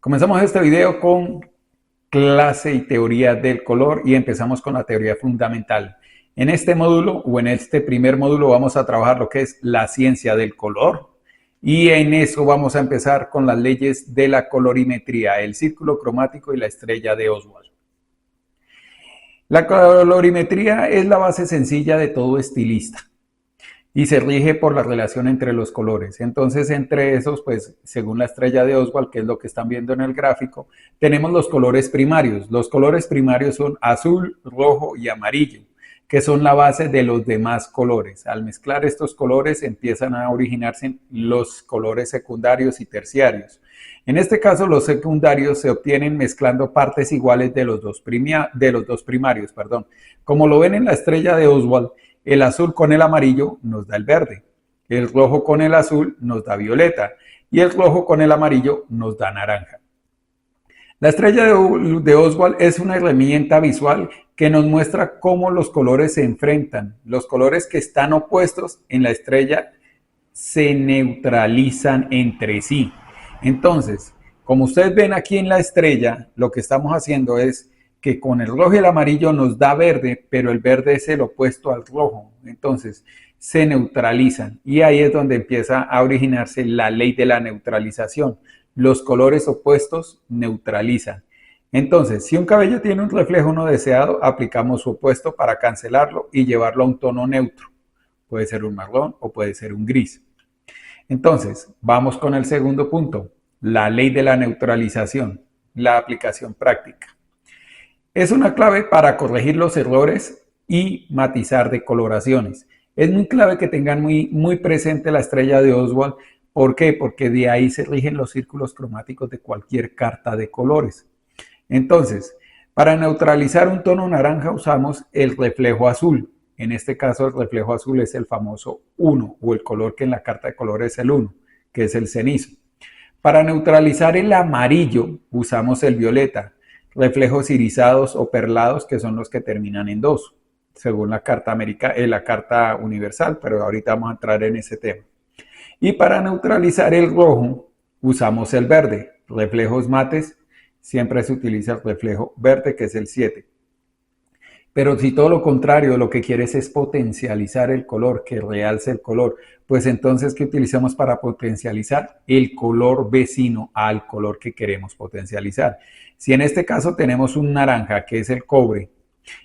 Comenzamos este video con clase y teoría del color y empezamos con la teoría fundamental. En este módulo o en este primer módulo vamos a trabajar lo que es la ciencia del color y en eso vamos a empezar con las leyes de la colorimetría, el círculo cromático y la estrella de Oswald. La colorimetría es la base sencilla de todo estilista y se rige por la relación entre los colores. Entonces, entre esos, pues, según la estrella de Oswald, que es lo que están viendo en el gráfico, tenemos los colores primarios. Los colores primarios son azul, rojo y amarillo, que son la base de los demás colores. Al mezclar estos colores empiezan a originarse los colores secundarios y terciarios. En este caso, los secundarios se obtienen mezclando partes iguales de los dos primarios. Como lo ven en la estrella de Oswald, el azul con el amarillo nos da el verde, el rojo con el azul nos da violeta y el rojo con el amarillo nos da naranja. La estrella de Oswald es una herramienta visual que nos muestra cómo los colores se enfrentan. Los colores que están opuestos en la estrella se neutralizan entre sí. Entonces, como ustedes ven aquí en la estrella, lo que estamos haciendo es que con el rojo y el amarillo nos da verde, pero el verde es el opuesto al rojo. Entonces, se neutralizan y ahí es donde empieza a originarse la ley de la neutralización. Los colores opuestos neutralizan. Entonces, si un cabello tiene un reflejo no deseado, aplicamos su opuesto para cancelarlo y llevarlo a un tono neutro. Puede ser un marrón o puede ser un gris. Entonces, vamos con el segundo punto, la ley de la neutralización, la aplicación práctica. Es una clave para corregir los errores y matizar decoloraciones. Es muy clave que tengan muy presente la estrella de Oswald. ¿Por qué? Porque de ahí se rigen los círculos cromáticos de cualquier carta de colores. Entonces, para neutralizar un tono naranja usamos el reflejo azul. En este caso, el reflejo azul es el famoso 1 o el color que en la carta de colores es el 1, que es el cenizo. Para neutralizar el amarillo usamos el violeta. Reflejos irisados o perlados que son los que terminan en 2, según la carta universal, pero ahorita vamos a entrar en ese tema. Y para neutralizar el rojo usamos el verde. Reflejos mates, siempre se utiliza el reflejo verde, que es el 7. Pero si todo lo contrario, lo que quieres es potencializar el color, que realce el color, pues entonces, ¿qué utilizamos para potencializar? El color vecino al color que queremos potencializar. Si en este caso tenemos un naranja, que es el cobre,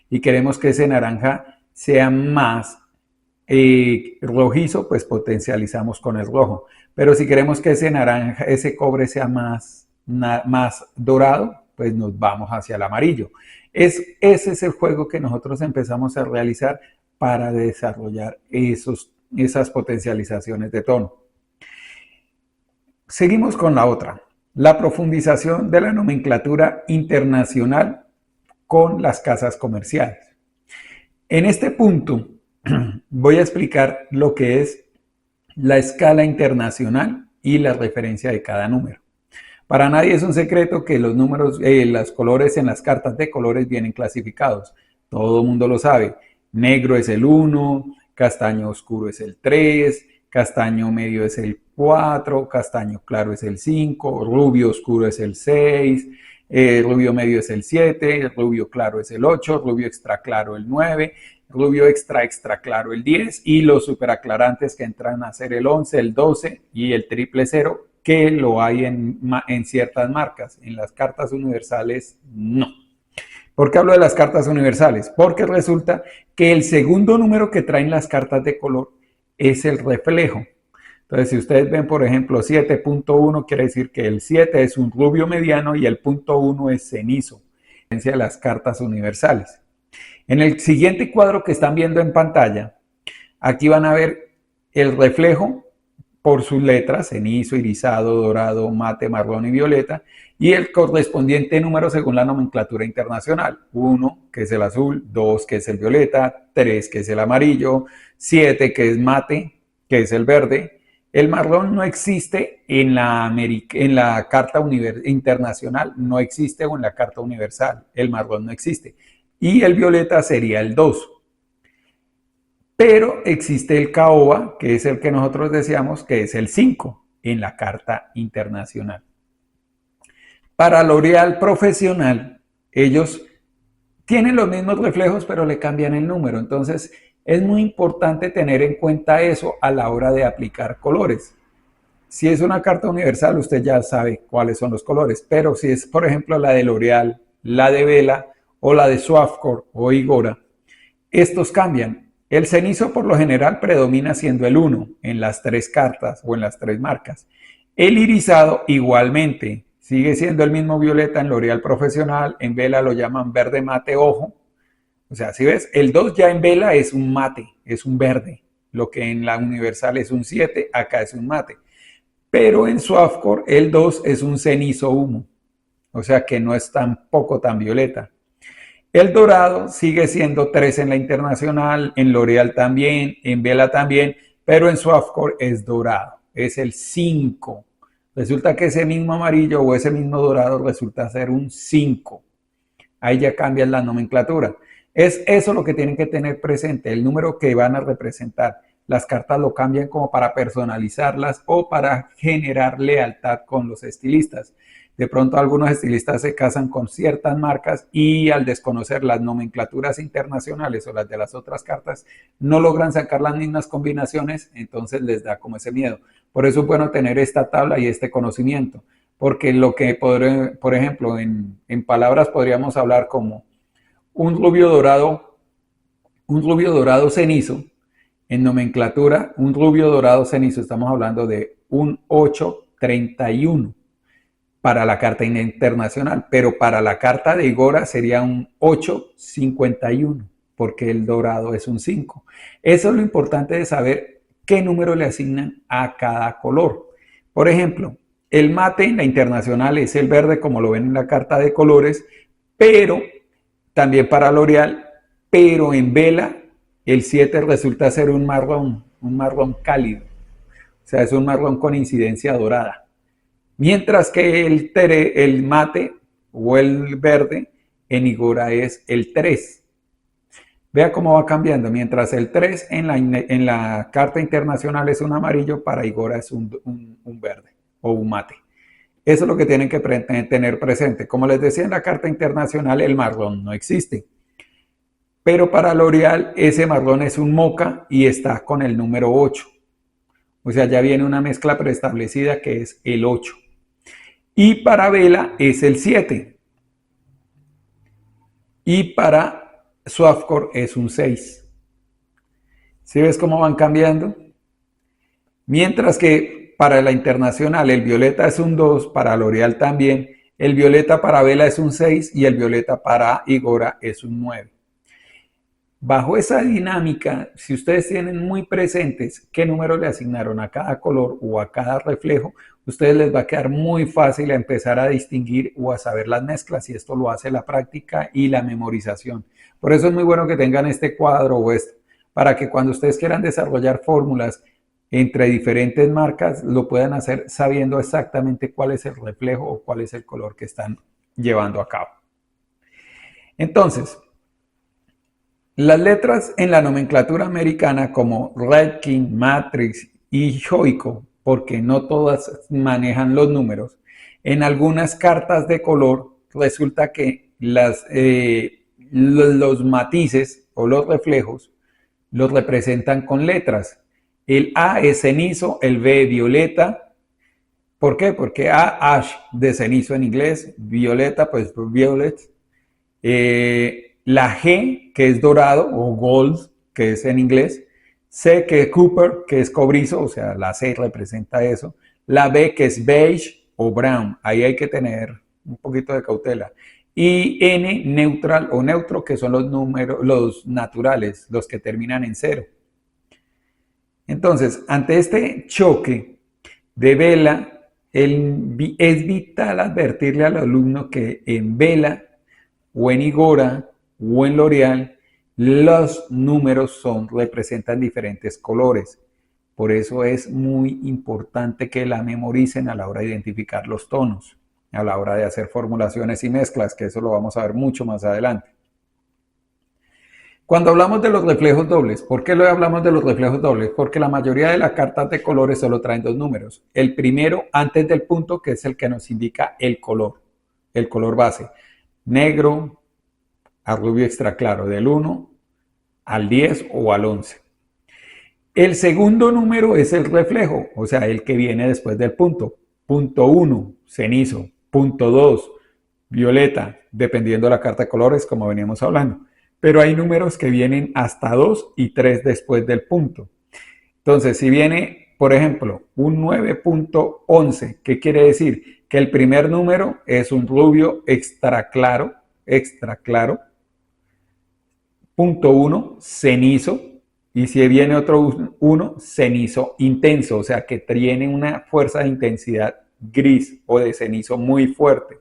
y queremos que ese naranja sea más rojizo, pues potencializamos con el rojo. Pero si queremos que ese naranja, ese cobre sea más dorado, pues nos vamos hacia el amarillo. Ese es el juego que nosotros empezamos a realizar para desarrollar esas potencializaciones de tono. Seguimos con la otra, la profundización de la nomenclatura internacional con las casas comerciales. En este punto voy a explicar lo que es la escala internacional y la referencia de cada número. Para nadie es un secreto que los números, los colores en las cartas de colores vienen clasificados. Todo el mundo lo sabe. Negro es el 1, castaño oscuro es el 3, castaño medio es el 4, castaño claro es el 5, rubio oscuro es el 6, rubio medio es el 7, rubio claro es el 8, rubio extra claro el 9, rubio extra claro el 10 y los superaclarantes que entran a ser el 11, el 12 y el triple 0, que lo hay en ciertas marcas. En las cartas universales, no. ¿Por qué hablo de las cartas universales? Porque resulta que el segundo número que traen las cartas de color es el reflejo. Entonces, si ustedes ven, por ejemplo, 7.1, quiere decir que el 7 es un rubio mediano y el punto 1 es cenizo. De las cartas universales. En el siguiente cuadro que están viendo en pantalla, aquí van a ver el reflejo por sus letras, cenizo, irisado, dorado, mate, marrón y violeta, y el correspondiente número según la nomenclatura internacional. 1, que es el azul, 2, que es el violeta, 3, que es el amarillo, 7, que es mate, que es el verde. El marrón no existe en la carta internacional, no existe, o en la carta universal, el marrón no existe. Y el violeta sería el 2. Pero existe el caoba, que es el que nosotros deseamos, que es el 5 en la carta internacional. Para L'Oréal Profesional, ellos tienen los mismos reflejos, pero le cambian el número. Entonces, es muy importante tener en cuenta eso a la hora de aplicar colores. Si es una carta universal, usted ya sabe cuáles son los colores, pero si es, por ejemplo, la de L'Oréal, la de Vela o la de Swafcore o Igora, estos cambian. El cenizo por lo general predomina siendo el 1 en las 3 cartas o en las 3 marcas. El irisado igualmente sigue siendo el mismo violeta en L'Oréal Profesional, en Vela lo llaman verde mate ojo. O sea, si ves, el 2 ya en Vela es un mate, es un verde. Lo que en la universal es un 7, acá es un mate. Pero en Swafcore el 2 es un cenizo humo, o sea que no es tampoco tan violeta. El dorado sigue siendo 3 en la internacional, en L'Oréal también, en Vela también, pero en Swafcore es dorado, es el 5. Resulta que ese mismo amarillo o ese mismo dorado resulta ser un 5. Ahí ya cambian la nomenclatura. Es eso lo que tienen que tener presente, el número que van a representar. Las cartas lo cambian como para personalizarlas o para generar lealtad con los estilistas. De pronto algunos estilistas se casan con ciertas marcas y al desconocer las nomenclaturas internacionales o las de las otras cartas, no logran sacar las mismas combinaciones, entonces les da como ese miedo. Por eso es bueno tener esta tabla y este conocimiento, porque lo que, por ejemplo, en palabras podríamos hablar como un rubio dorado cenizo. En nomenclatura, un rubio dorado cenizo, estamos hablando de un 831 para la carta internacional, pero para la carta de Igora sería un 851, porque el dorado es un 5. Eso es lo importante de saber qué número le asignan a cada color. Por ejemplo, el mate en la internacional es el verde, como lo ven en la carta de colores, pero también para L'Oréal, pero en Vela el 7 resulta ser un marrón cálido, o sea, es un marrón con incidencia dorada. Mientras que el mate o el verde en Igora es el 3. Vea cómo va cambiando. Mientras el 3 en la carta internacional es un amarillo, para Igora es un verde o un mate. Eso es lo que tienen que tener presente. Como les decía, en la carta internacional el marrón no existe. Pero para L'Oréal ese marrón es un moca y está con el número 8. O sea, ya viene una mezcla preestablecida que es el 8. Y para Vela es el 7. Y para Swafcore es un 6. ¿Sí ves cómo van cambiando? Mientras que para la internacional el violeta es un 2, para L'Oréal también. El violeta para Vela es un 6 y el violeta para Igora es un 9. Bajo esa dinámica, si ustedes tienen muy presentes qué número le asignaron a cada color o a cada reflejo, a ustedes les va a quedar muy fácil a empezar a distinguir o a saber las mezclas, y esto lo hace la práctica y la memorización. Por eso es muy bueno que tengan este cuadro o esto, para que cuando ustedes quieran desarrollar fórmulas entre diferentes marcas, lo puedan hacer sabiendo exactamente cuál es el reflejo o cuál es el color que están llevando a cabo. Entonces, las letras en la nomenclatura americana como Redkin, Matrix y Joico, porque no todas manejan los números, en algunas cartas de color resulta que los matices o los reflejos los representan con letras. El A es cenizo, el B violeta. ¿Por qué? Porque A, ash, de cenizo en inglés, violeta, pues violet. La G, que es dorado, o gold, que es en inglés. C, que es copper, que es cobrizo, o sea, la C representa eso. La B, que es beige o brown, ahí hay que tener un poquito de cautela. Y N, neutral o neutro, que son los números, los naturales, los que terminan en 0. Entonces, ante este choque de Vela, es vital advertirle al alumno que en Vela o en Igora o en L'Oréal los números representan diferentes colores. Por eso es muy importante que la memoricen a la hora de identificar los tonos, a la hora de hacer formulaciones y mezclas, que eso lo vamos a ver mucho más adelante. Cuando hablamos de los reflejos dobles, ¿por qué lo hablamos de los reflejos dobles? Porque la mayoría de las cartas de colores solo traen 2 números. El primero antes del punto, que es el que nos indica el color. el color base, negro a rubio extra claro, del 1 al 10 o al 11. El segundo número es el reflejo, o sea, el que viene después del punto. Punto 1, cenizo. Punto 2, violeta, dependiendo de la carta de colores, como veníamos hablando. Pero hay números que vienen hasta 2 y 3 después del punto. Entonces, si viene, por ejemplo, un 9.11, ¿qué quiere decir? Que el primer número es un rubio extra claro, punto 1, cenizo, y si viene otro 1, cenizo intenso, o sea que tiene una fuerza de intensidad gris o de cenizo muy fuerte.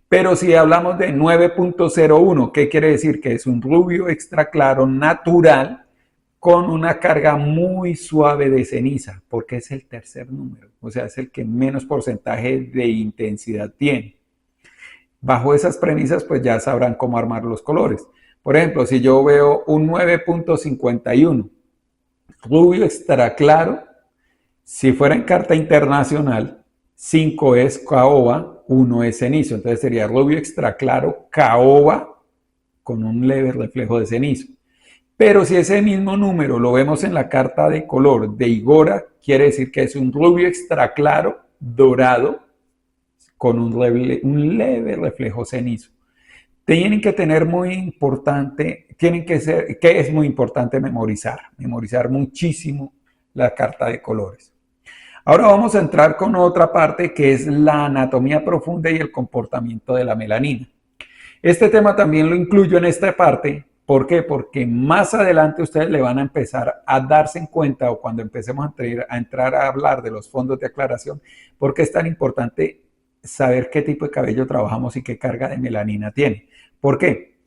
Pero si hablamos de 9.01, ¿qué quiere decir? Que es un rubio extra claro natural con una carga muy suave de ceniza, porque es el tercer número, o sea, es el que menos porcentaje de intensidad tiene. Bajo esas premisas, pues ya sabrán cómo armar los colores. Por ejemplo, si yo veo un 9.51, rubio extra claro, si fuera en carta internacional, 5 es caoba, 1 es cenizo. Entonces sería rubio extra claro, caoba, con un leve reflejo de cenizo. Pero si ese mismo número lo vemos en la carta de color de Igora, quiere decir que es un rubio extra claro, dorado, con un leve reflejo cenizo. Tienen que tener muy importante, que es muy importante memorizar muchísimo la carta de colores. Ahora vamos a entrar con otra parte que es la anatomía profunda y el comportamiento de la melanina. Este tema también lo incluyo en esta parte. ¿Por qué? Porque más adelante ustedes le van a empezar a darse en cuenta, o cuando empecemos a entrar a hablar de los fondos de aclaración, por qué es tan importante saber qué tipo de cabello trabajamos y qué carga de melanina tiene. ¿Por qué?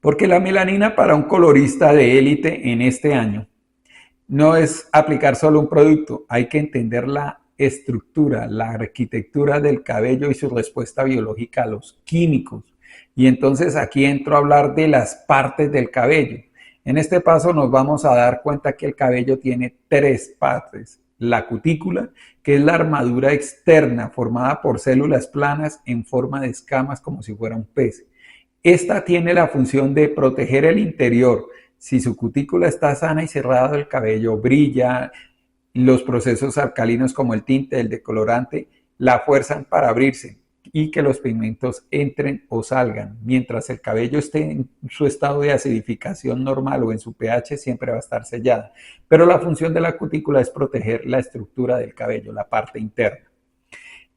Porque la melanina para un colorista de élite en este año no es aplicar solo un producto, hay que entender la estructura, la arquitectura del cabello y su respuesta biológica a los químicos. Y entonces aquí entro a hablar de las partes del cabello. En este paso nos vamos a dar cuenta que el cabello tiene 3 partes. La cutícula, que es la armadura externa formada por células planas en forma de escamas como si fuera un pez. Esta tiene la función de proteger el interior. Si su cutícula está sana y cerrada, el cabello brilla, los procesos alcalinos como el tinte, el decolorante, la fuerzan para abrirse y que los pigmentos entren o salgan. Mientras el cabello esté en su estado de acidificación normal o en su pH, siempre va a estar sellada. Pero la función de la cutícula es proteger la estructura del cabello, la parte interna.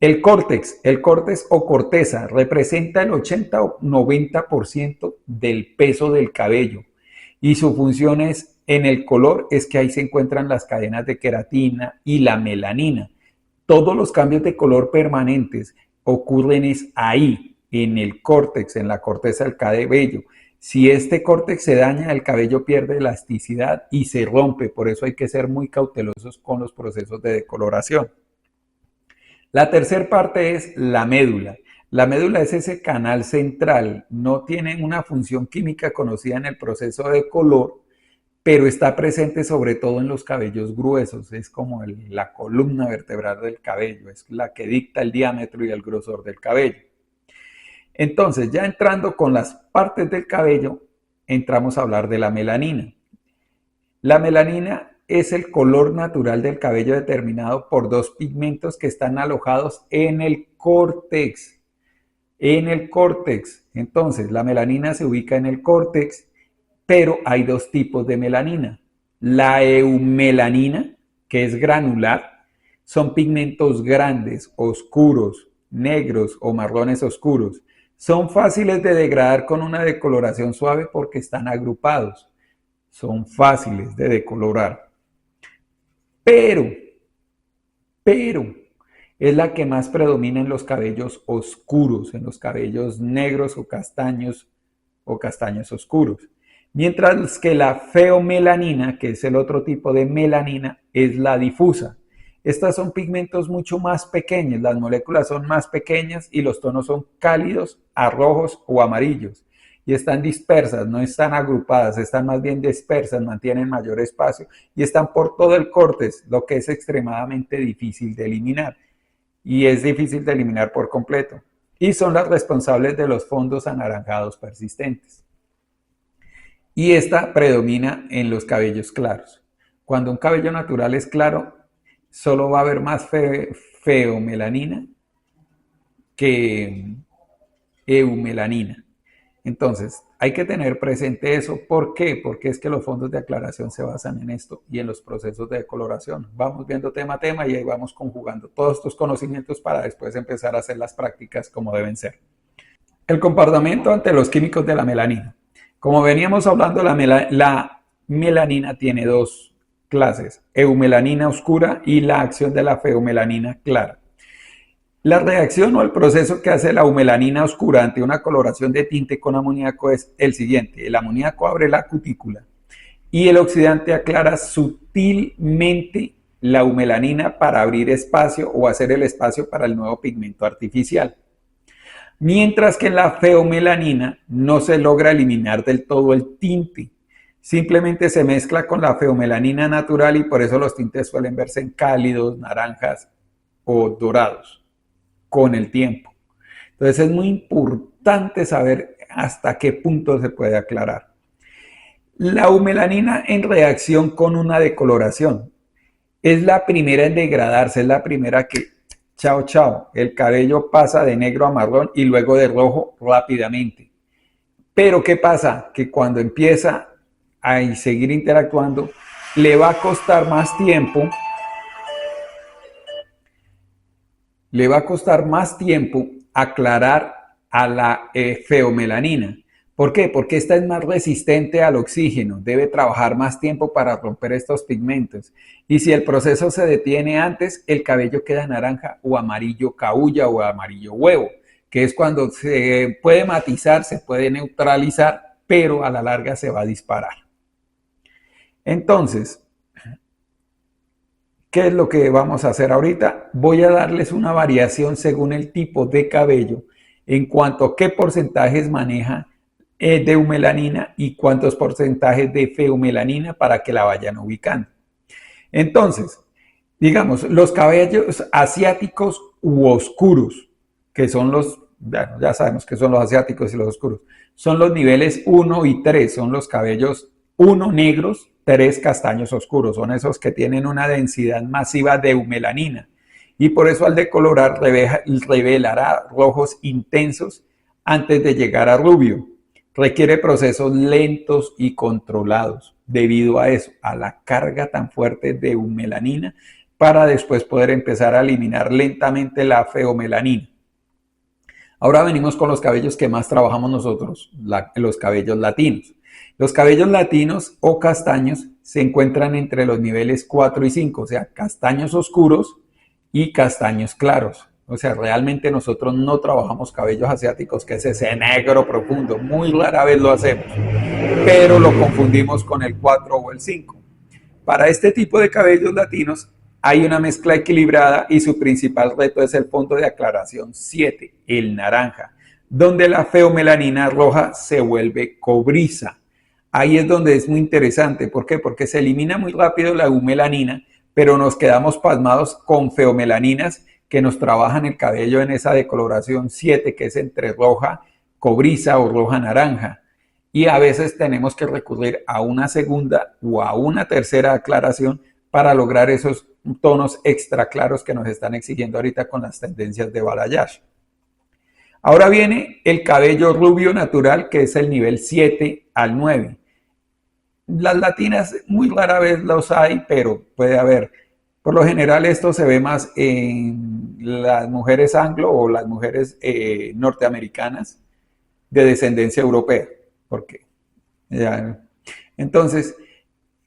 El córtex o corteza representa el 80 o 90% del peso del cabello y su función es, en el color, es que ahí se encuentran las cadenas de queratina y la melanina. Todos los cambios de color permanentes ocurren es ahí, en el córtex, en la corteza del cabello. Si este córtex se daña, el cabello pierde elasticidad y se rompe. Por eso hay que ser muy cautelosos con los procesos de decoloración. La tercera parte es la médula. La médula es ese canal central, no tiene una función química conocida en el proceso de color, pero está presente sobre todo en los cabellos gruesos, es como la columna vertebral del cabello, es la que dicta el diámetro y el grosor del cabello. Entonces, ya entrando con las partes del cabello, entramos a hablar de la melanina. La melanina es el color natural del cabello determinado por 2 pigmentos que están alojados en el córtex. Entonces, la melanina se ubica en el córtex, pero hay 2 tipos de melanina. La eumelanina, que es granular, son pigmentos grandes, oscuros, negros o marrones oscuros. Son fáciles de degradar con una decoloración suave porque están agrupados. Son fáciles de decolorar. Pero, es la que más predomina en los cabellos oscuros, en los cabellos negros o castaños oscuros. Mientras que la feomelanina, que es el otro tipo de melanina, es la difusa. Estas son pigmentos mucho más pequeños, las moléculas son más pequeñas y los tonos son cálidos a rojos o amarillos. Y están dispersas, no están agrupadas, están más bien dispersas, mantienen mayor espacio y están por todo el córtex, lo que es extremadamente difícil de eliminar. Y es difícil de eliminar por completo. y son las responsables de los fondos anaranjados persistentes. Y esta predomina en los cabellos claros. Cuando un cabello natural es claro, solo va a haber más feomelanina que eumelanina. Entonces, hay que tener presente eso. ¿Por qué? Porque es que los fondos de aclaración se basan en esto y en los procesos de decoloración. Vamos viendo tema a tema y ahí vamos conjugando todos estos conocimientos para después empezar a hacer las prácticas como deben ser. El comportamiento ante los químicos de la melanina. Como veníamos hablando, la melanina tiene dos clases, eumelanina oscura y la acción de la feomelanina clara. La reacción o el proceso que hace la eumelanina oscura ante una coloración de tinte con amoníaco es el siguiente. El amoníaco abre la cutícula y el oxidante aclara sutilmente la eumelanina para abrir espacio o hacer el espacio para el nuevo pigmento artificial. Mientras que en la feomelanina no se logra eliminar del todo el tinte. Simplemente se mezcla con la feomelanina natural y por eso los tintes suelen verse en cálidos, naranjas o dorados con el tiempo. Entonces es muy importante saber hasta qué punto se puede aclarar. La eumelanina en reacción con una decoloración es la primera en degradarse, es la primera que chao chao, el cabello pasa de negro a marrón y luego de rojo rápidamente. Pero ¿qué pasa? Que cuando empieza a seguir interactuando, le va a costar más tiempo aclarar a la feomelanina. ¿Por qué? Porque esta es más resistente al oxígeno, debe trabajar más tiempo para romper estos pigmentos. Y si el proceso se detiene antes, el cabello queda naranja o amarillo caulla o amarillo huevo, que es cuando se puede matizar, se puede neutralizar, pero a la larga se va a disparar. Entonces, ¿qué es lo que vamos a hacer ahorita? Voy a darles una variación según el tipo de cabello en cuanto a qué porcentajes maneja de eumelanina y cuántos porcentajes de feomelanina para que la vayan ubicando. Entonces, digamos, los cabellos asiáticos u oscuros, que son los, ya sabemos que son los asiáticos y los oscuros, son los niveles 1 y 3, son los cabellos 1 negros, 3 castaños oscuros, son esos que tienen una densidad masiva de eumelanina y por eso al decolorar revelará rojos intensos antes de llegar a rubio. Requiere procesos lentos y controlados debido a eso, a la carga tan fuerte de eumelanina para después poder empezar a eliminar lentamente la feomelanina. Ahora venimos con los cabellos que más trabajamos nosotros, los cabellos latinos. Los cabellos latinos o castaños se encuentran entre los niveles 4 y 5, o sea, castaños oscuros y castaños claros. O sea, realmente nosotros no trabajamos cabellos asiáticos, que es ese negro profundo. Muy rara vez lo hacemos, pero lo confundimos con el 4 o el 5. Para este tipo de cabellos latinos hay una mezcla equilibrada y su principal reto es el fondo de aclaración 7, el naranja, donde la feomelanina roja se vuelve cobriza. Ahí es donde es muy interesante. ¿Por qué? Porque se elimina muy rápido la eumelanina, pero nos quedamos pasmados con feomelaninas que nos trabajan el cabello en esa decoloración 7, que es entre roja cobriza o roja naranja. Y a veces tenemos que recurrir a una segunda o a una tercera aclaración para lograr esos tonos extra claros que nos están exigiendo ahorita con las tendencias de balayage. Ahora viene el cabello rubio natural, que es el nivel 7 al 9. Las latinas muy rara vez los hay, pero puede haber. Por lo general esto se ve más en las mujeres anglo o las mujeres norteamericanas de descendencia europea. Porque entonces,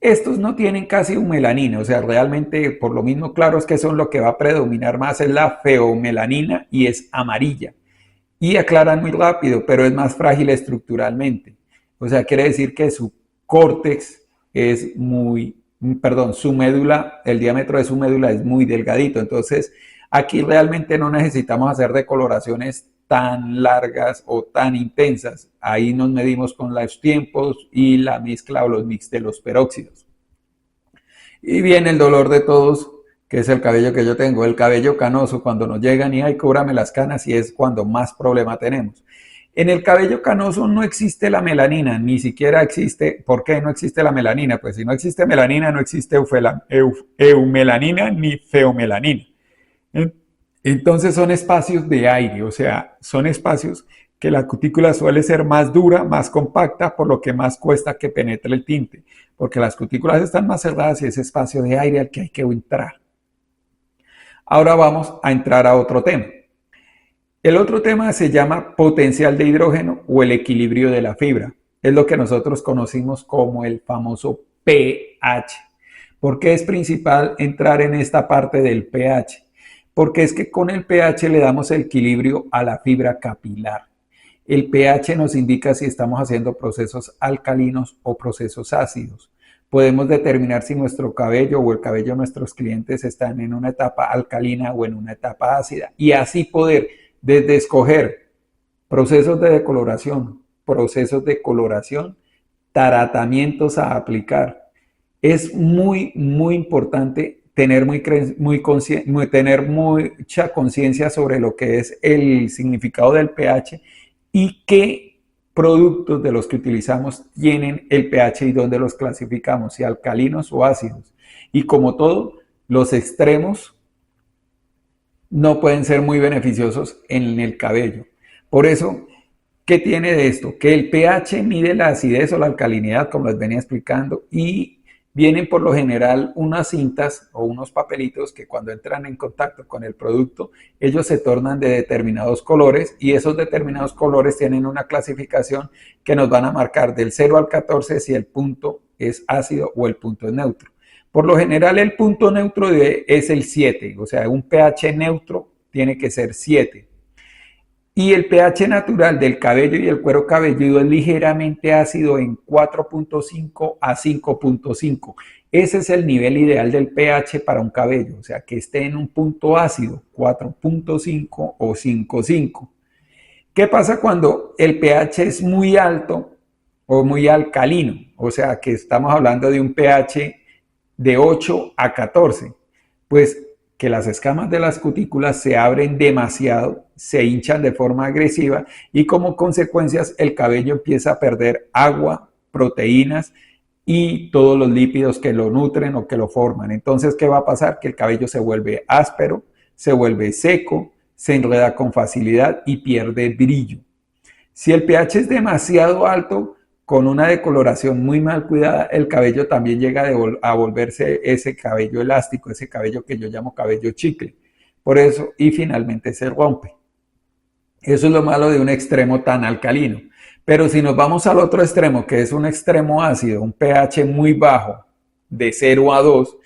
estos no tienen casi eumelanina, o sea, realmente por lo mismo claro es que son lo que va a predominar más es la feomelanina y es amarilla. Y aclaran muy rápido, pero es más frágil estructuralmente. O sea, quiere decir que su córtex es su médula, el diámetro de su médula es muy delgadito. Entonces, aquí realmente no necesitamos hacer decoloraciones tan largas o tan intensas. Ahí nos medimos con los tiempos y la mezcla o los mix de los peróxidos. Y viene el dolor de todos, que es el cabello que yo tengo. El cabello canoso, cuando nos llegan y ay, cúbrame las canas, y es cuando más problema tenemos. En el cabello canoso no existe la melanina, ni siquiera existe. ¿Por qué no existe la melanina? Pues si no existe melanina, no existe eumelanina ni feomelanina. Entonces son espacios de aire, o sea, son espacios que la cutícula suele ser más dura, más compacta, por lo que más cuesta que penetre el tinte, porque las cutículas están más cerradas y es espacio de aire al que hay que entrar. Ahora vamos a entrar a otro tema. El otro tema se llama potencial de hidrógeno o el equilibrio de la fibra. Es lo que nosotros conocimos como el famoso pH. ¿Por qué es principal entrar en esta parte del pH? Porque es que con el pH le damos el equilibrio a la fibra capilar. El pH nos indica si estamos haciendo procesos alcalinos o procesos ácidos. Podemos determinar si nuestro cabello o el cabello de nuestros clientes están en una etapa alcalina o en una etapa ácida. Y así poder, desde escoger procesos de decoloración, procesos de coloración, tratamientos a aplicar. Es muy importante tener mucha conciencia sobre lo que es el significado del pH y qué productos de los que utilizamos tienen el pH y dónde los clasificamos, si alcalinos o ácidos. Y como todo, los extremos no pueden ser muy beneficiosos en el cabello. Por eso, ¿qué tiene de esto? Que el pH mide la acidez o la alcalinidad, como les venía explicando, y vienen por lo general unas cintas o unos papelitos que cuando entran en contacto con el producto, ellos se tornan de determinados colores y esos determinados colores tienen una clasificación que nos van a marcar del 0 al 14 si el punto es ácido o el punto es neutro. Por lo general el punto neutro es el 7, o sea, un pH neutro tiene que ser 7. Y el pH natural del cabello y el cuero cabelludo es ligeramente ácido en 4.5 a 5.5. Ese es el nivel ideal del pH para un cabello, o sea, que esté en un punto ácido, 4.5 o 5.5. ¿Qué pasa cuando el pH es muy alto o muy alcalino? O sea, que estamos hablando de un pH de 8 a 14. Pues que las escamas de las cutículas se abren demasiado, se hinchan de forma agresiva y como consecuencias el cabello empieza a perder agua, proteínas y todos los lípidos que lo nutren o que lo forman. Entonces, ¿qué va a pasar? Que el cabello se vuelve áspero, se vuelve seco, se enreda con facilidad y pierde brillo. Si el pH es demasiado alto, con una decoloración muy mal cuidada, el cabello también llega a volverse ese cabello elástico, ese cabello que yo llamo cabello chicle. Por eso, y finalmente se rompe. Eso es lo malo de un extremo tan alcalino. Pero si nos vamos al otro extremo, que es un extremo ácido, un pH muy bajo, de 0 a 2,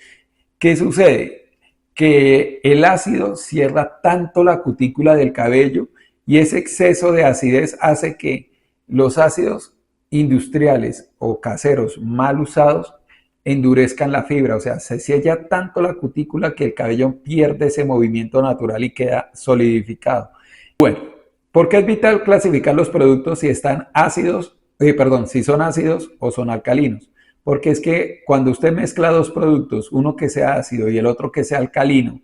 ¿qué sucede? Que el ácido cierra tanto la cutícula del cabello y ese exceso de acidez hace que los ácidos industriales o caseros mal usados endurezcan la fibra, o sea, se sella tanto la cutícula que el cabello pierde ese movimiento natural y queda solidificado. Bueno, ¿por qué es vital clasificar los productos si están ácidos, si son ácidos o son alcalinos? Porque es que cuando usted mezcla dos productos, uno que sea ácido y el otro que sea alcalino,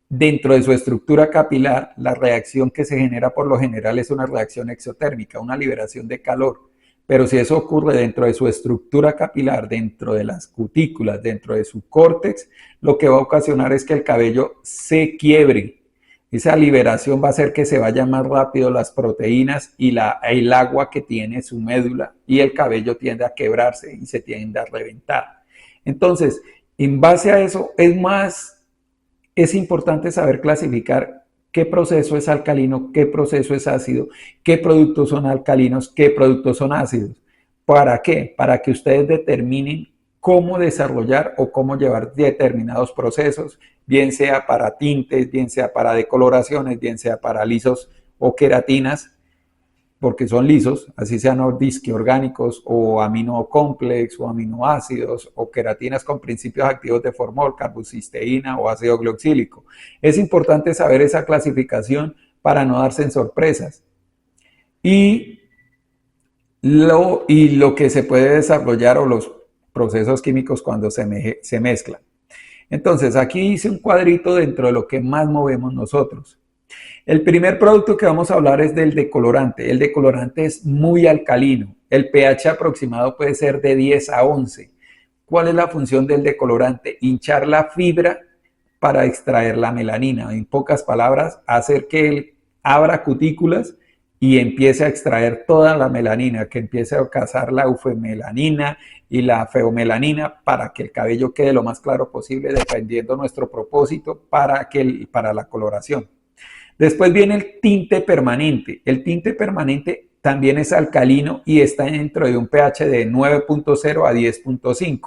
dentro de su estructura capilar, la reacción que se genera por lo general es una reacción exotérmica, una liberación de calor. Pero si eso ocurre dentro de su estructura capilar, dentro de las cutículas, dentro de su córtex, lo que va a ocasionar es que el cabello se quiebre. Esa liberación va a hacer que se vayan más rápido las proteínas y el agua que tiene su médula y el cabello tiende a quebrarse y se tiende a reventar. Entonces, en base a eso, es importante saber clasificar qué proceso es alcalino, qué proceso es ácido, qué productos son alcalinos, qué productos son ácidos. ¿Para qué? Para que ustedes determinen cómo desarrollar o cómo llevar determinados procesos, bien sea para tintes, bien sea para decoloraciones, bien sea para lisos o queratinas, porque son lisos, así sean disque orgánicos o aminocomplex o aminoácidos o queratinas con principios activos de formol, carboxisteína o ácido glioxílico. Es importante saber esa clasificación para no darse en sorpresas. Y lo que se puede desarrollar o los procesos químicos cuando se mezclan. Entonces, aquí hice un cuadrito dentro de lo que más movemos nosotros. El primer producto que vamos a hablar es del decolorante. El decolorante es muy alcalino. El pH aproximado puede ser de 10 a 11. ¿Cuál es la función del decolorante? Hinchar la fibra para extraer la melanina. En pocas palabras, hacer que él abra cutículas y empiece a extraer toda la melanina, que empiece a cazar la eufomelanina y la feomelanina para que el cabello quede lo más claro posible, dependiendo nuestro propósito para la coloración. Después viene el tinte permanente. El tinte permanente también es alcalino y está dentro de un pH de 9.0 a 10.5.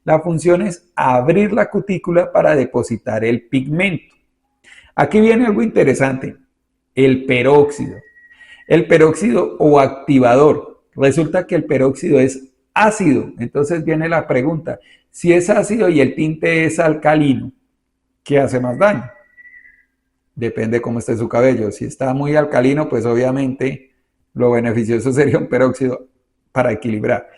La función es abrir la cutícula para depositar el pigmento. Aquí viene algo interesante, el peróxido. El peróxido o activador. Resulta que el peróxido es ácido. Entonces viene la pregunta, si es ácido y el tinte es alcalino, ¿qué hace más daño? Depende cómo esté su cabello. Si está muy alcalino, pues obviamente lo beneficioso sería un peróxido para equilibrar.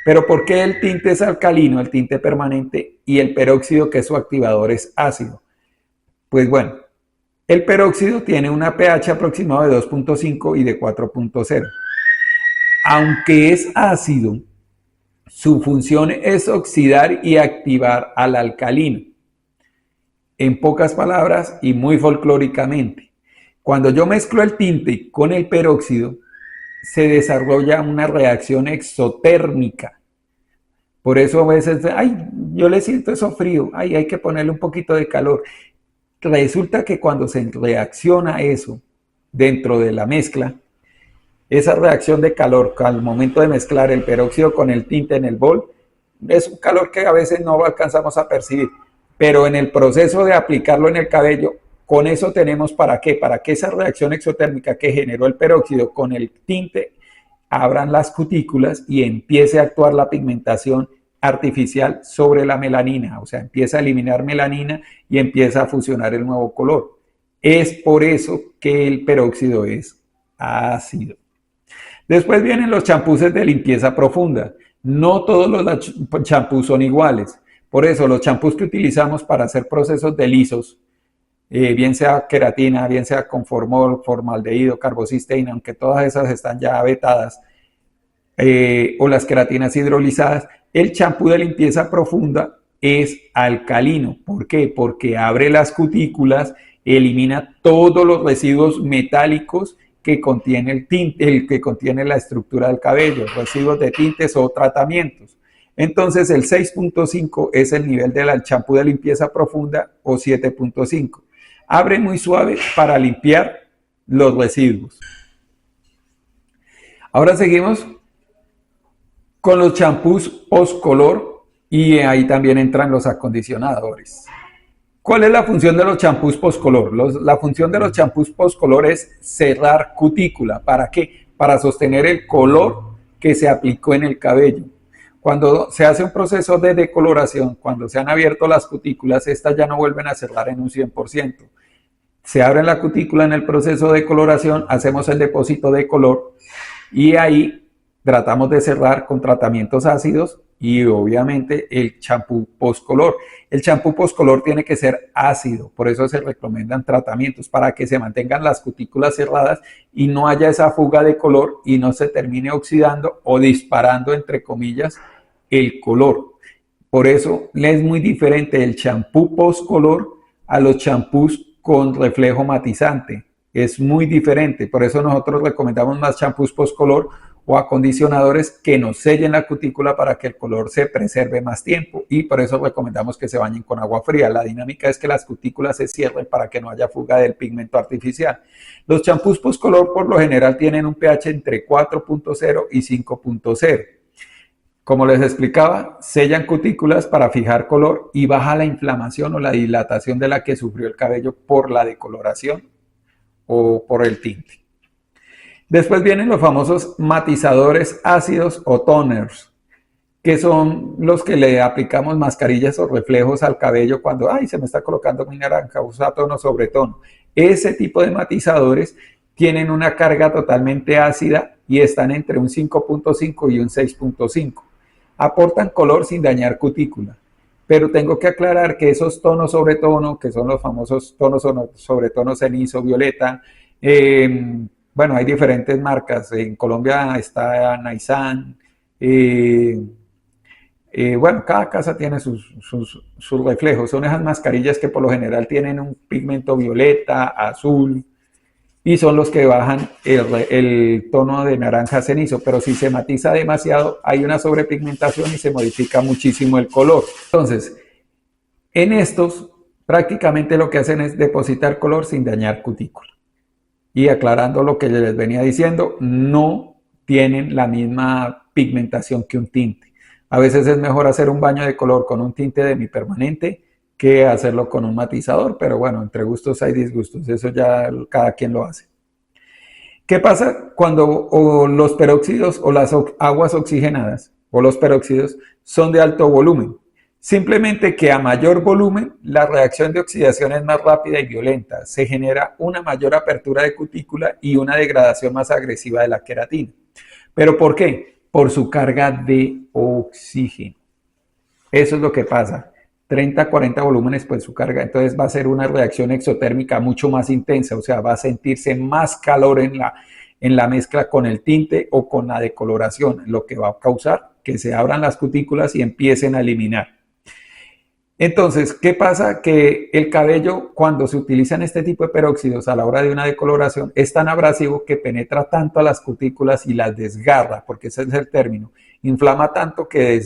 Pero ¿por qué el tinte es alcalino, el tinte permanente, y el peróxido, que es su activador, es ácido? Pues bueno, el peróxido tiene una pH aproximado de 2.5 y de 4.0. Aunque es ácido, su función es oxidar y activar al alcalino. En pocas palabras y muy folclóricamente, cuando yo mezclo el tinte con el peróxido, se desarrolla una reacción exotérmica. Por eso a veces, ay, yo le siento eso frío, ay, hay que ponerle un poquito de calor. Resulta que cuando se reacciona eso dentro de la mezcla, esa reacción de calor al momento de mezclar el peróxido con el tinte en el bol, es un calor que a veces no alcanzamos a percibir, pero en el proceso de aplicarlo en el cabello, con eso tenemos ¿para qué? Para que esa reacción exotérmica que generó el peróxido con el tinte abran las cutículas y empiece a actuar la pigmentación artificial sobre la melanina, o sea, empieza a eliminar melanina y empieza a fusionar el nuevo color. Es por eso que el peróxido es ácido. Después vienen los champuses de limpieza profunda. No todos los champús son iguales. Por eso los champús que utilizamos para hacer procesos de lisos, bien sea queratina, bien sea con formol, formaldehído, carbocisteína, aunque todas esas están ya vetadas, o las queratinas hidrolizadas, el champú de limpieza profunda es alcalino. ¿Por qué? Porque abre las cutículas, elimina todos los residuos metálicos que contiene el tinte, que contiene la estructura del cabello, residuos de tintes o tratamientos. Entonces el 6.5 es el nivel del champú de limpieza profunda o 7.5. Abre muy suave para limpiar los residuos. Ahora seguimos con los champús post-color y ahí también entran los acondicionadores. ¿Cuál es la función de los champús post-color? La función de los champús post-color es cerrar cutícula. ¿Para qué? Para sostener el color que se aplicó en el cabello. Cuando se hace un proceso de decoloración, cuando se han abierto las cutículas, estas ya no vuelven a cerrar en un 100%. Se abre la cutícula en el proceso de coloración, hacemos el depósito de color y ahí tratamos de cerrar con tratamientos ácidos y obviamente el champú post-color. El champú post-color tiene que ser ácido, por eso se recomiendan tratamientos para que se mantengan las cutículas cerradas y no haya esa fuga de color y no se termine oxidando o disparando, entre comillas, el color. Por eso es muy diferente el champú post-color a los champús con reflejo matizante. Es muy diferente, por eso nosotros recomendamos más champús post-color o acondicionadores que nos sellen la cutícula para que el color se preserve más tiempo y por eso recomendamos que se bañen con agua fría. La dinámica es que las cutículas se cierren para que no haya fuga del pigmento artificial. Los champús post-color por lo general tienen un pH entre 4.0 y 5.0. Como les explicaba, sellan cutículas para fijar color y baja la inflamación o la dilatación de la que sufrió el cabello por la decoloración o por el tinte. Después vienen los famosos matizadores ácidos o toners, que son los que le aplicamos mascarillas o reflejos al cabello cuando ¡ay, se me está colocando muy naranja! Usa tono sobre tono. Ese tipo de matizadores tienen una carga totalmente ácida y están entre un 5.5 y un 6.5. Aportan color sin dañar cutícula. Pero tengo que aclarar que esos tonos sobre tono, que son los famosos tonos sobre tono cenizo, violeta, bueno, hay diferentes marcas. En Colombia está Naisan. Eh, bueno, cada casa tiene sus reflejos. Son esas mascarillas que por lo general tienen un pigmento violeta, azul, y son los que bajan el tono de naranja cenizo, pero si se matiza demasiado hay una sobrepigmentación y se modifica muchísimo el color. Entonces, en estos prácticamente lo que hacen es depositar color sin dañar cutícula. Y aclarando lo que les venía diciendo, no tienen la misma pigmentación que un tinte. A veces es mejor hacer un baño de color con un tinte demipermanente que hacerlo con un matizador, pero bueno, entre gustos hay disgustos, eso ya cada quien lo hace. ¿Qué pasa cuando los peróxidos o las aguas oxigenadas o los peróxidos son de alto volumen? Simplemente que a mayor volumen la reacción de oxidación es más rápida y violenta. Se genera una mayor apertura de cutícula y una degradación más agresiva de la queratina. ¿Pero por qué? Por su carga de oxígeno. Eso es lo que pasa. 30, 40 volúmenes, pues su carga, entonces va a ser una reacción exotérmica mucho más intensa, o sea, va a sentirse más calor en la mezcla con el tinte o con la decoloración, lo que va a causar que se abran las cutículas y empiecen a eliminar. Entonces, ¿qué pasa? Que el cabello, cuando se utilizan este tipo de peróxidos a la hora de una decoloración, es tan abrasivo que penetra tanto a las cutículas y las desgarra, porque ese es el término, inflama tanto que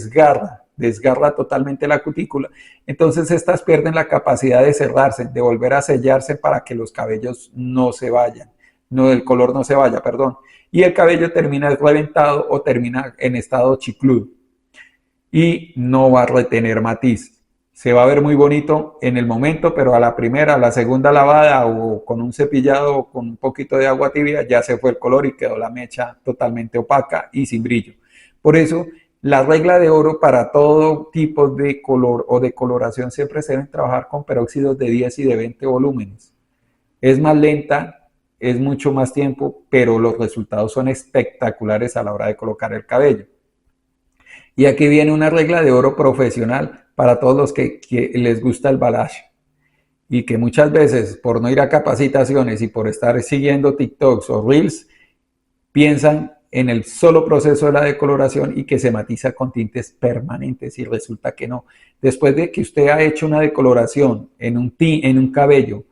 desgarra totalmente la cutícula. Entonces estas pierden la capacidad de cerrarse, de volver a sellarse para que los cabellos no se vayan, no, el color no se vaya, perdón. Y el cabello termina reventado o termina en estado chicludo y no va a retener matiz. Se va a ver muy bonito en el momento, pero a la primera, a la segunda lavada o con un cepillado o con un poquito de agua tibia ya se fue el color y quedó la mecha totalmente opaca y sin brillo. Por eso la regla de oro para todo tipo de color o de coloración siempre se deben trabajar con peróxidos de 10 y de 20 volúmenes. Es más lenta, es mucho más tiempo, pero los resultados son espectaculares a la hora de colocar el cabello. Y aquí viene una regla de oro profesional para todos los que les gusta el balayage y que muchas veces por no ir a capacitaciones y por estar siguiendo TikToks o Reels, piensan en el solo proceso de la decoloración y que se matiza con tintes permanentes y resulta que no. Después de que usted ha hecho una decoloración en un cabello,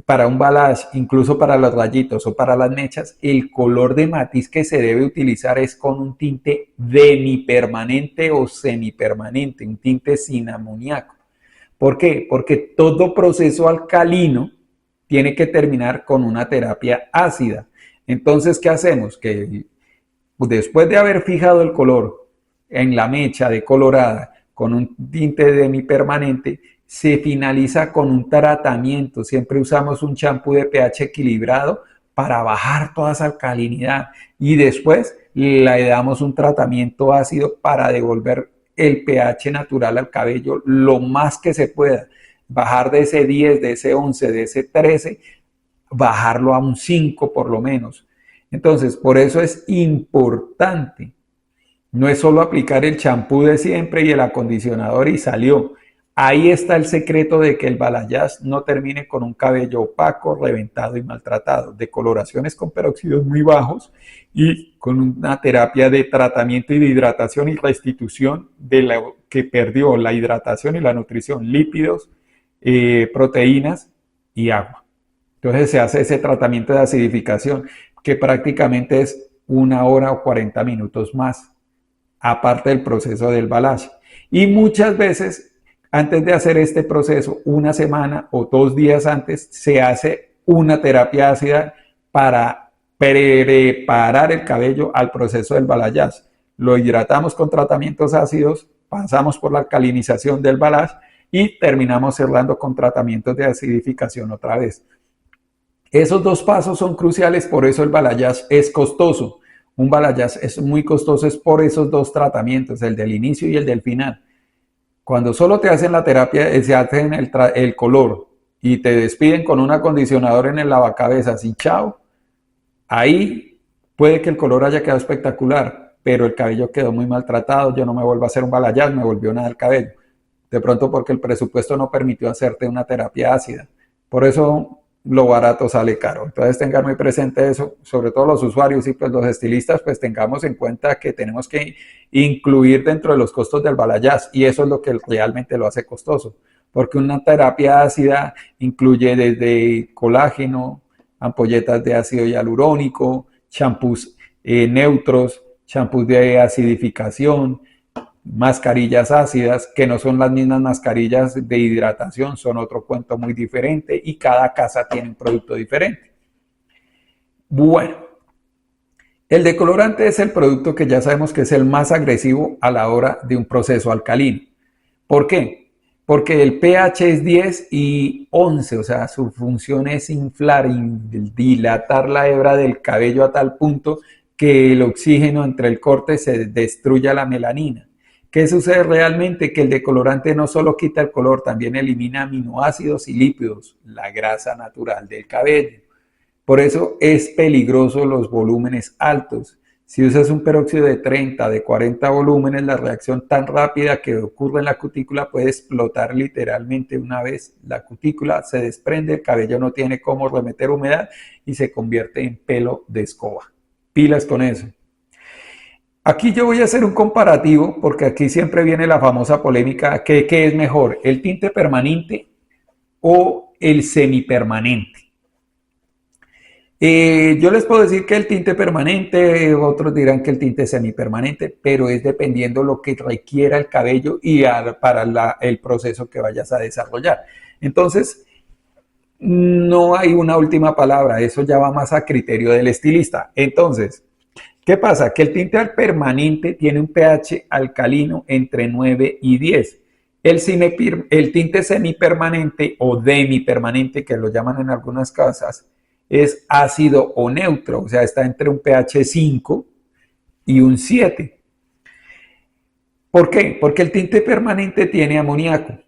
para un balayage, incluso para los rayitos o para las mechas, el color de matiz que se debe utilizar es con un tinte demipermanente o semipermanente, un tinte sin amoníaco. ¿Por qué? Porque todo proceso alcalino tiene que terminar con una terapia ácida. Entonces, ¿qué hacemos? Que después de haber fijado el color en la mecha decolorada con un tinte demipermanente, se finaliza con un tratamiento. Siempre usamos un champú de pH equilibrado para bajar toda esa alcalinidad y después le damos un tratamiento ácido para devolver el pH natural al cabello lo más que se pueda. Bajar de ese 10, de ese 11, de ese 13, bajarlo a un 5 por lo menos. Entonces, por eso es importante. No es solo aplicar el champú de siempre y el acondicionador y salió. Ahí está el secreto de que el balayage no termine con un cabello opaco, reventado y maltratado. Decoloraciones con peróxidos muy bajos y con una terapia de tratamiento y de hidratación y restitución de lo que perdió la hidratación y la nutrición, lípidos, proteínas y agua. Entonces se hace ese tratamiento de acidificación que prácticamente es 1 hora o 40 minutos más, aparte del proceso del balayage. Y muchas veces antes de hacer este proceso, una semana o 2 días antes, se hace una terapia ácida para preparar el cabello al proceso del balayage. Lo hidratamos con tratamientos ácidos, pasamos por la alcalinización del balayage y terminamos cerrando con tratamientos de acidificación otra vez. Esos 2 pasos son cruciales, por eso el balayage es costoso. Un balayage es muy costoso, es por esos 2 tratamientos, el del inicio y el del final. Cuando solo te hacen la terapia, se hacen el color y te despiden con un acondicionador en el lavacabezas y chao, ahí puede que el color haya quedado espectacular, pero el cabello quedó muy maltratado, yo no me vuelvo a hacer un balayage, me volvió nada el cabello. de pronto porque el presupuesto no permitió hacerte una terapia ácida. Por eso lo barato sale caro. Entonces tengan muy presente eso, sobre todo los usuarios y pues los estilistas, pues tengamos en cuenta que tenemos que incluir dentro de los costos del balayage, y eso es lo que realmente lo hace costoso, porque una terapia ácida incluye desde colágeno, ampolletas de ácido hialurónico, champús neutros, champús de acidificación, mascarillas ácidas, que no son las mismas mascarillas de hidratación, son otro cuento muy diferente, y cada casa tiene un producto diferente. Bueno, el decolorante es el producto que ya sabemos que es el más agresivo a la hora de un proceso alcalino. ¿Por qué? Porque el pH es 10 y 11, o sea, su función es inflar y dilatar la hebra del cabello a tal punto que el oxígeno entre el corte se destruya la melanina. ¿Qué sucede realmente? Que el decolorante no solo quita el color, también elimina aminoácidos y lípidos, la grasa natural del cabello. Por eso es peligroso los volúmenes altos. Si usas un peróxido de 30, de 40 volúmenes, la reacción tan rápida que ocurre en la cutícula puede explotar literalmente una vez. La cutícula se desprende, el cabello no tiene cómo remeter humedad y se convierte en pelo de escoba. Pilas con eso. Aquí yo voy a hacer un comparativo porque aquí siempre viene la famosa polémica, ¿qué es mejor? ¿El tinte permanente o el semipermanente? Yo les puedo decir que el tinte permanente, otros dirán que el tinte semipermanente, pero es dependiendo lo que requiera el cabello y para el proceso que vayas a desarrollar. Entonces, no hay una última palabra, eso ya va más a criterio del estilista. Entonces, ¿qué pasa? Que el tinte permanente tiene un pH alcalino entre 9 y 10. El tinte semipermanente o demipermanente, que lo llaman en algunas casas, es ácido o neutro, o sea, está entre un pH 5 y un 7. ¿Por qué? Porque el tinte permanente tiene amoníaco,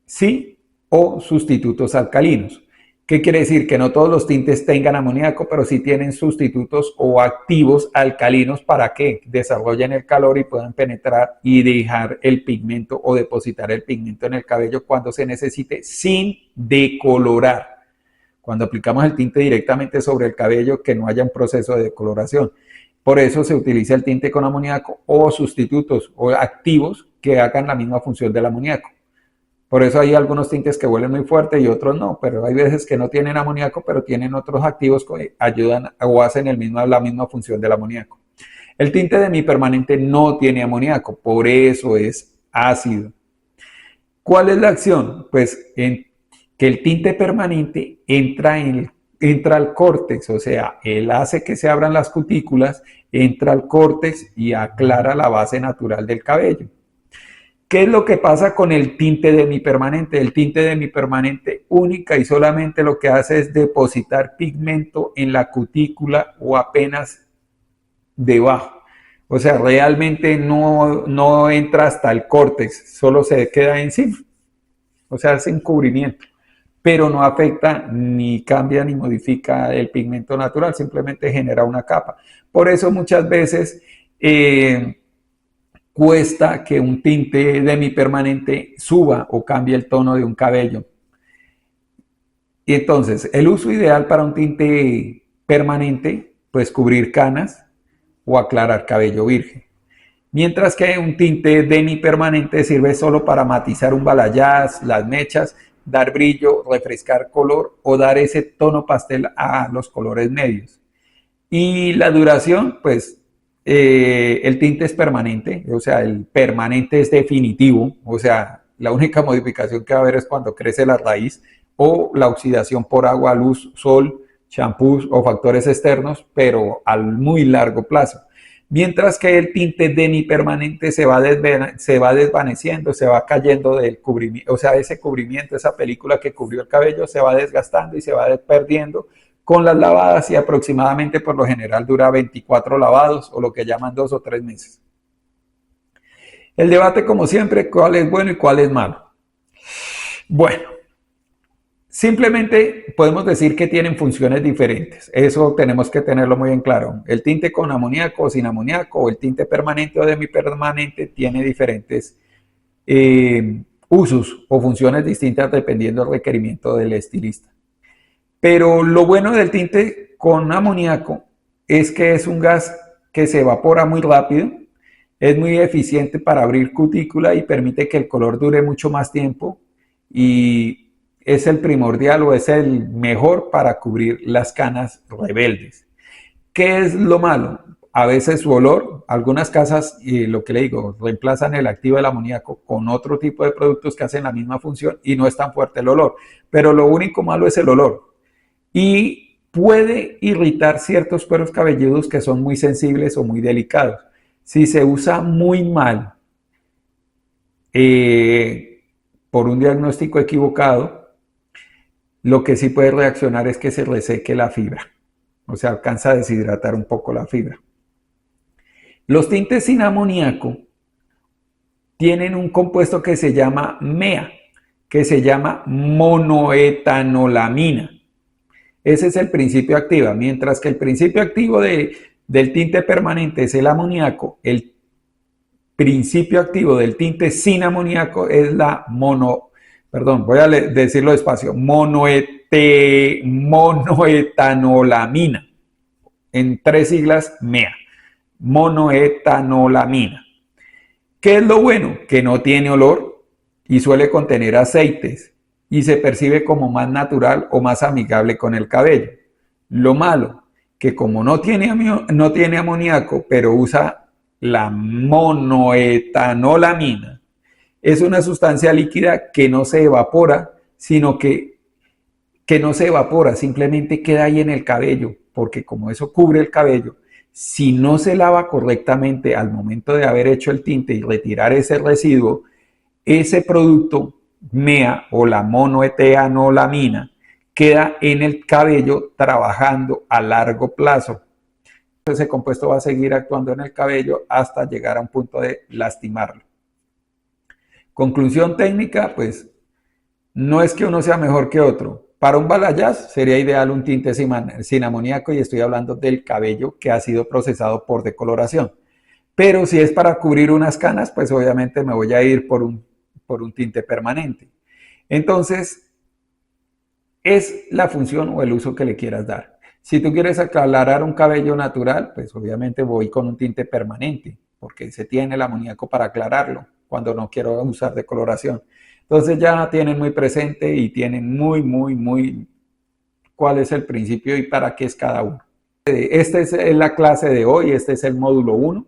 ¿sí? O sustitutos alcalinos. ¿Qué quiere decir? Que no todos los tintes tengan amoníaco, pero sí tienen sustitutos o activos alcalinos para que desarrollen el calor y puedan penetrar y dejar el pigmento o depositar el pigmento en el cabello cuando se necesite sin decolorar. Cuando aplicamos el tinte directamente sobre el cabello, que no haya un proceso de decoloración. Por eso se utiliza el tinte con amoníaco o sustitutos o activos que hagan la misma función del amoníaco. Por eso hay algunos tintes que huelen muy fuerte y otros no, pero hay veces que no tienen amoníaco, pero tienen otros activos que ayudan o hacen la misma función del amoníaco. El tinte demipermanente no tiene amoníaco, por eso es ácido. ¿Cuál es la acción? Pues que el tinte permanente entra al córtex, o sea, él hace que se abran las cutículas, entra al córtex y aclara la base natural del cabello. ¿Qué es lo que pasa con el tinte demipermanente? El tinte demipermanente única y solamente lo que hace es depositar pigmento en la cutícula o apenas debajo. O sea, realmente no entra hasta el córtex, solo se queda encima. O sea, es encubrimiento. Pero no afecta ni cambia ni modifica el pigmento natural, simplemente genera una capa. Por eso muchas veces cuesta que un tinte demipermanente suba o cambie el tono de un cabello. Y entonces, el uso ideal para un tinte permanente, pues cubrir canas o aclarar cabello virgen. Mientras que un tinte demipermanente sirve solo para matizar un balayage, las mechas, dar brillo, refrescar color o dar ese tono pastel a los colores medios. Y la duración, pues el tinte es permanente, o sea, el permanente es definitivo, o sea, la única modificación que va a haber es cuando crece la raíz o la oxidación por agua, luz, sol, champús o factores externos, pero al muy largo plazo. Mientras que el tinte demipermanente se va desvaneciendo, se va cayendo del cubrimiento, o sea, ese cubrimiento, esa película que cubrió el cabello se va desgastando y se va perdiendo con las lavadas, y aproximadamente por lo general dura 24 lavados o lo que llaman 2 o 3 meses. El debate, como siempre, cuál es bueno y cuál es malo. Bueno, simplemente podemos decir que tienen funciones diferentes. Eso tenemos que tenerlo muy en claro. El tinte con amoníaco o sin amoníaco, o el tinte permanente o demipermanente, tiene diferentes usos o funciones distintas dependiendo del requerimiento del estilista. Pero lo bueno del tinte con amoníaco es que es un gas que se evapora muy rápido, es muy eficiente para abrir cutícula y permite que el color dure mucho más tiempo, y es el primordial o es el mejor para cubrir las canas rebeldes. ¿Qué es lo malo? A veces su olor, algunas casas, y lo que le digo, reemplazan el activo del amoníaco con otro tipo de productos que hacen la misma función y no es tan fuerte el olor, pero lo único malo es el olor y puede irritar ciertos cueros cabelludos que son muy sensibles o muy delicados. Si se usa muy mal, por un diagnóstico equivocado, lo que sí puede reaccionar es que se reseque la fibra, o sea, alcanza a deshidratar un poco la fibra. Los tintes sin amoníaco tienen un compuesto que se llama MEA, que se llama monoetanolamina. Ese es el principio activo, mientras que el principio activo del tinte permanente es el amoníaco. El principio activo del tinte sin amoníaco es la voy a decirlo despacio, monoetanolamina, en 3 siglas MEA, monoetanolamina. ¿Qué es lo bueno? Que no tiene olor y suele contener aceites y se percibe como más natural o más amigable con el cabello. Lo malo, que como no tiene amoníaco, pero usa la monoetanolamina, es una sustancia líquida que no se evapora, sino que no se evapora, simplemente queda ahí en el cabello, porque como eso cubre el cabello, si no se lava correctamente al momento de haber hecho el tinte y retirar ese residuo, ese producto MEA o la monoetanolamina queda en el cabello trabajando a largo plazo. Ese compuesto va a seguir actuando en el cabello hasta llegar a un punto de lastimarlo. Conclusión técnica, pues no es que uno sea mejor que otro. Para un balayage sería ideal un tinte sin amoníaco, y estoy hablando del cabello que ha sido procesado por decoloración. Pero si es para cubrir unas canas, pues obviamente me voy a ir por un tinte permanente. Entonces, es la función o el uso que le quieras dar. Si tú quieres aclarar un cabello natural, pues obviamente voy con un tinte permanente, porque se tiene el amoníaco para aclararlo cuando no quiero usar decoloración. Entonces ya tienen muy presente y tienen muy cuál es el principio y para qué es cada uno. Esta es la clase de hoy, este es el módulo 1.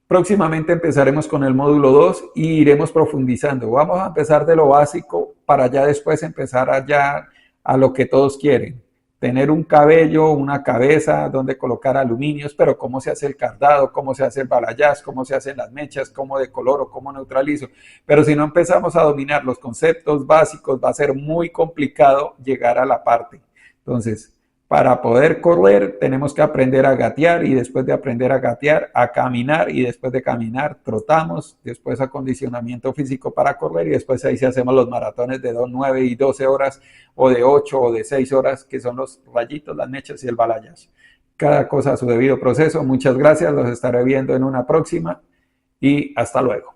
Próximamente empezaremos con el módulo 2 y iremos profundizando. Vamos a empezar de lo básico para ya después empezar allá a lo que todos quieren. Tener un cabello, una cabeza donde colocar aluminios, pero cómo se hace el cardado, cómo se hace el balayage, cómo se hacen las mechas, cómo decoloro, cómo neutralizo. Pero si no empezamos a dominar los conceptos básicos, va a ser muy complicado llegar a la parte. Entonces, para poder correr tenemos que aprender a gatear, y después de aprender a gatear, a caminar, y después de caminar trotamos, después acondicionamiento físico para correr, y después ahí sí hacemos los maratones de 2, 9 y 12 horas, o de 8 o de 6 horas, que son los rayitos, las mechas y el balayage. Cada cosa a su debido proceso. Muchas gracias, los estaré viendo en una próxima y hasta luego.